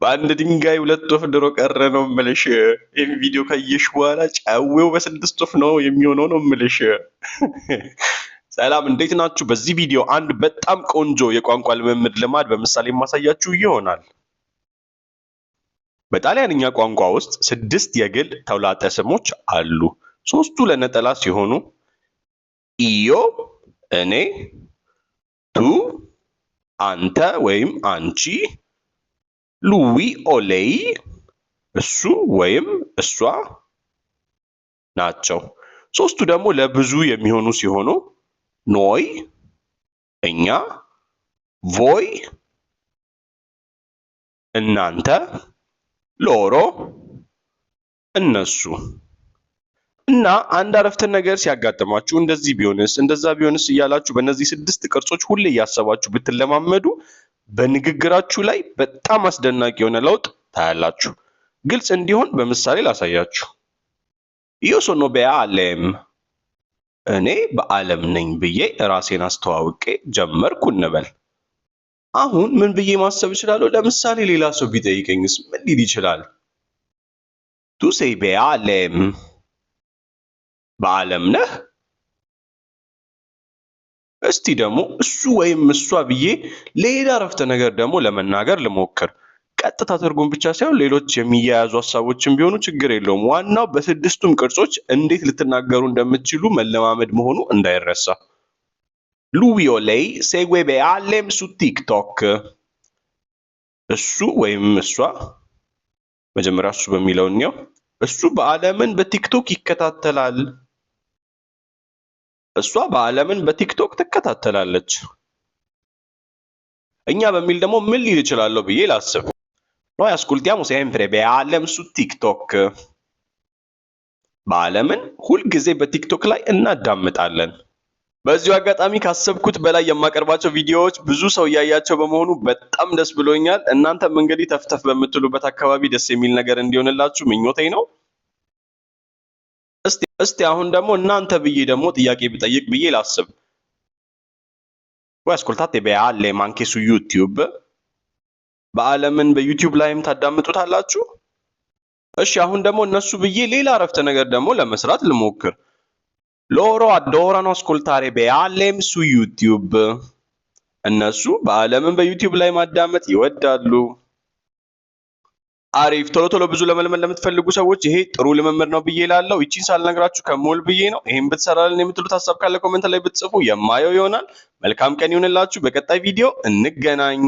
በአንድ ድንጋይ ሁለት ወፍ ድሮ ቀረ ነው የምልሽ። ይህን ቪዲዮ ካየሽ በኋላ ጨዌው በስድስት ወፍ ነው የሚሆነው ነው የምልሽ። ሰላም እንዴት ናችሁ? በዚህ ቪዲዮ አንድ በጣም ቆንጆ የቋንቋ ልምምድ ልማድ በምሳሌ የማሳያችሁ ይሆናል። በጣሊያንኛ ቋንቋ ውስጥ 6 የግል ተውላጠ ስሞች አሉ። 3ቱ ለነጠላ ሲሆኑ ኢዮ እኔ፣ ቱ አንተ ወይም አንቺ፣ ሉዊ ኦሌይ እሱ ወይም እሷ ናቸው። 3ቱ ደግሞ ለብዙ የሚሆኑ ሲሆኑ ኖይ እኛ፣ ቮይ እናንተ፣ ሎሮ እነሱ። እና አንድ አረፍተ ነገር ሲያጋጥማችሁ እንደዚህ ቢሆንስ እንደዛ ቢሆንስ እያላችሁ በእነዚህ 6 ቅርጾች ሁሌ እያሰባችሁ ብትለማመዱ በንግግራችሁ ላይ በጣም አስደናቂ የሆነ ለውጥ ታያላችሁ። ግልጽ እንዲሆን በምሳሌ ላሳያችሁ። io sono be'alem እኔ በዓለም ነኝ ብዬ ራሴን አስተዋውቄ ጀመርኩ እንበል። አሁን ምን ብዬ ማሰብ እችላለሁ? ለምሳሌ ሌላ ሰው ቢጠይቀኝስ ምን ሊል ይችላል? tu sei be'alem በዓለም ነህ? እስቲ ደግሞ እሱ ወይም እሷ ብዬ ሌላ አረፍተ ነገር ደግሞ ለመናገር ልሞክር። ቀጥታ ትርጉም ብቻ ሳይሆን ሌሎች የሚያያዙ ሐሳቦችን ቢሆኑ ችግር የለውም። ዋናው በስድስቱም ቅርጾች እንዴት ልትናገሩ እንደምትችሉ መለማመድ መሆኑ እንዳይረሳ። ሉዊ ኦሌይ segue be'alem su TikTok እሱ ወይም እሷ መጀመሪያ እሱ በሚለው እንየው። እሱ በዓለምን በቲክቶክ ይከታተላል። እሷ በዓለምን በቲክቶክ ትከታተላለች። እኛ በሚል ደግሞ ምን ሊል እችላለሁ ብዬ ላስብ። Noi ascoltiamo sempre be'alem su TikTok በዓለምን ሁልጊዜ በቲክቶክ ላይ እናዳምጣለን። በዚሁ አጋጣሚ ካሰብኩት በላይ የማቀርባቸው ቪዲዮዎች ብዙ ሰው እያያቸው በመሆኑ በጣም ደስ ብሎኛል። እናንተም እንግዲህ ተፍተፍ በምትሉበት አካባቢ ደስ የሚል ነገር እንዲሆንላችሁ ምኞቴ ነው። እስቲ አሁን ደግሞ እናንተ ብዬ ደግሞ ጥያቄ ብጠይቅ ብዬ ላስብ። Voi ascoltate be'alem anche su YouTube በዓለምን በዩቲዩብ ላይም ታዳምጡታላችሁ? እሺ አሁን ደግሞ እነሱ ብዬ ሌላ አረፍተ ነገር ደግሞ ለመስራት ልሞክር። Loro adorano ascoltare be'alem su YouTube እነሱ በዓለምን በዩቲዩብ ላይ ማዳመጥ ይወዳሉ። አሪፍ። ቶሎ ቶሎ ብዙ ለመልመድ ለምትፈልጉ ሰዎች ይሄ ጥሩ ልምምድ ነው ብዬ እላለሁ። ይቺን ሳልነግራችሁ ከሞል ብዬ ነው። ይሄን ብትሰራልን የምትሉት ሐሳብ ካለ ኮሜንት ላይ ብትጽፉ የማየው ይሆናል። መልካም ቀን ይሁንላችሁ። በቀጣይ ቪዲዮ እንገናኝ።